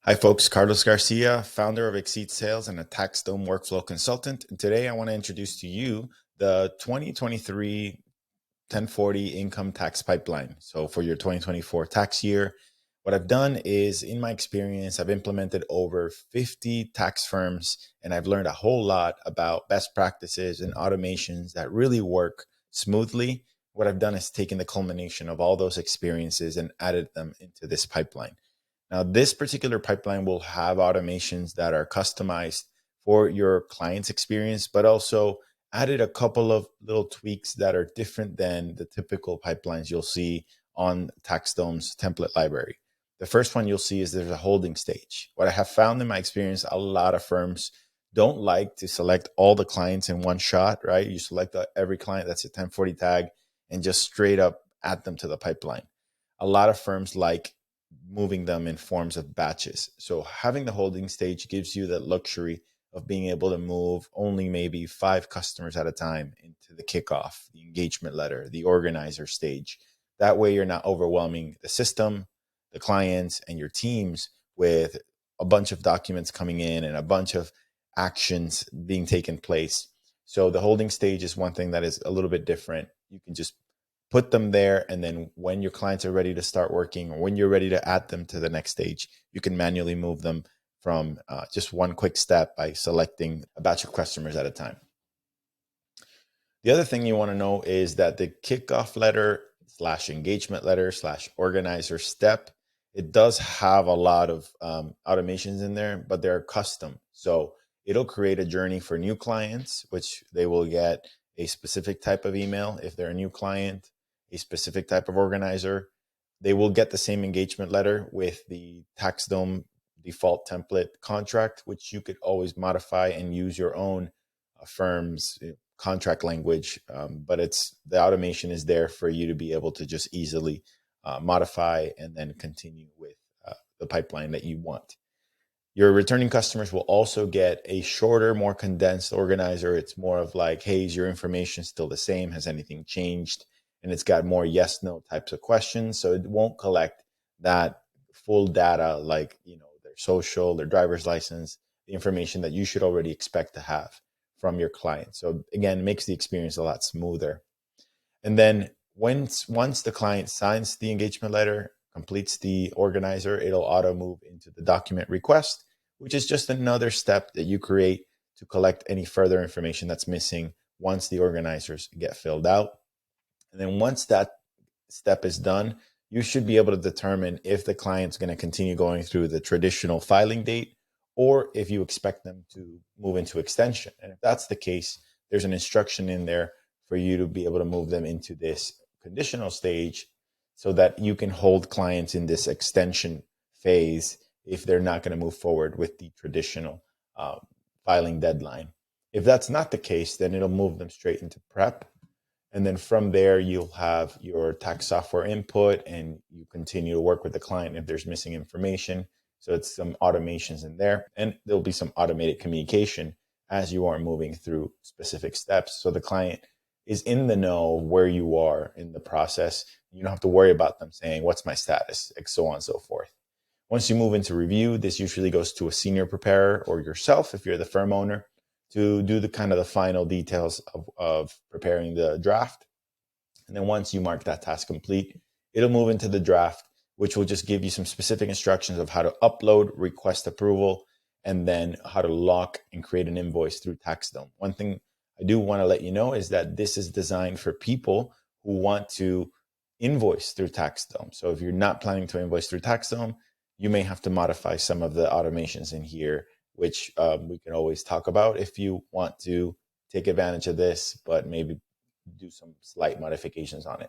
Hi, folks. Carlos Garcia, founder of Exceed Sales and a Taxdome Workflow Consultant. And today I want to introduce to you the 2023 1040 income tax pipeline. So for your 2024 tax year, what I've done is, in my experience, I've implemented over 50 tax firms, and I've learned a whole lot about best practices and automations that really work smoothly. What I've done is taken the culmination of all those experiences and added them into this pipeline. Now, this particular pipeline will have automations that are customized for your client's experience, but also added a couple of little tweaks that are different than the typical pipelines you'll see on Taxdome's template library. The first one you'll see is there's a holding stage. What I have found in my experience, a lot of firms don't like to select all the clients in one shot, right? You select every client that's a 1040 tag and just straight up add them to the pipeline. A lot of firms like moving them in forms of batches. So having the holding stage gives you the luxury of being able to move only maybe 5 customers at a time into the kickoff, the engagement letter, the organizer stage. That way you're not overwhelming the system, the clients, and your teams with a bunch of documents coming in and a bunch of actions being taken place. So the holding stage is one thing that is a little bit different. You can just put them there, and then when your clients are ready to start working, or when you're ready to add them to the next stage, you can manually move them from just one quick step by selecting a batch of customers at a time. The other thing you want to know is that the kickoff letter slash engagement letter slash organizer step, it does have a lot of automations in there, but they're custom. So it'll create a journey for new clients, which they will get a specific type of email if they're a new client, a specific type of organizer. They will get the same engagement letter with the Taxdome default template contract, which you could always modify and use your own firm's contract language. But the automation is there for you to be able to just easily modify and then continue with the pipeline that you want. Your returning customers will also get a shorter, more condensed organizer. It's more of like, hey, is your information still the same? Has anything changed? And it's got more yes, no types of questions. So it won't collect that full data like, their social, their driver's license, the information that you should already expect to have from your client. So again, it makes the experience a lot smoother. And then once the client signs the engagement letter, completes the organizer, it'll auto move into the document request, which is just another step that you create to collect any further information that's missing once the organizers get filled out. And then once that step is done, you should be able to determine if the client's going to continue going through the traditional filing date or if you expect them to move into extension. And if that's the case, there's an instruction in there for you to be able to move them into this conditional stage so that you can hold clients in this extension phase if they're not going to move forward with the traditional filing deadline. If that's not the case, then it'll move them straight into prep. And then from there, you'll have your tax software input and you continue to work with the client if there's missing information. So it's some automations in there, and there'll be some automated communication as you are moving through specific steps. So the client is in the know where you are in the process. You don't have to worry about them saying, what's my status, and so on and so forth. Once you move into review, this usually goes to a senior preparer or yourself if you're the firm owner to do the final details of preparing the draft. And then once you mark that task complete, it'll move into the draft, which will just give you some specific instructions of how to upload, request approval, and then how to lock and create an invoice through Taxdome. One thing I do want to let you know is that this is designed for people who want to invoice through Taxdome. So if you're not planning to invoice through Taxdome, you may have to modify some of the automations in here, which we can always talk about if you want to take advantage of this, but maybe do some slight modifications on it.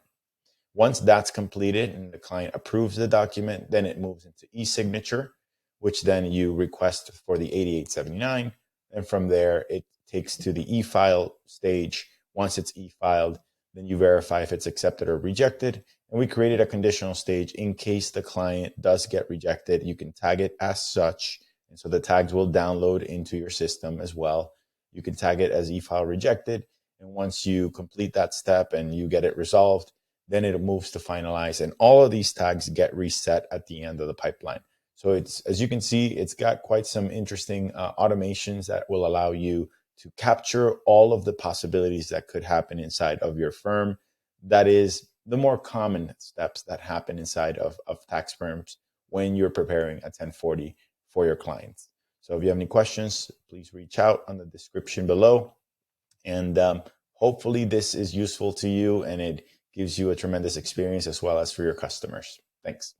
Once that's completed and the client approves the document, then it moves into e-signature, which then you request for the 8879. And from there, it takes to the e-file stage. Once it's e-filed, then you verify if it's accepted or rejected. And we created a conditional stage in case the client does get rejected. You can tag it as such. And so the tags will download into your system as well. You can tag it as e-file rejected. And once you complete that step and you get it resolved, then it moves to finalize. And all of these tags get reset at the end of the pipeline. So it's, as you can see, it's got quite some interesting automations that will allow you to capture all of the possibilities that could happen inside of your firm. That is the more common steps that happen inside of tax firms when you're preparing a 1040 for your clients. So if you have any questions, please reach out on the description below. And hopefully this is useful to you and it gives you a tremendous experience as well as for your customers. Thanks.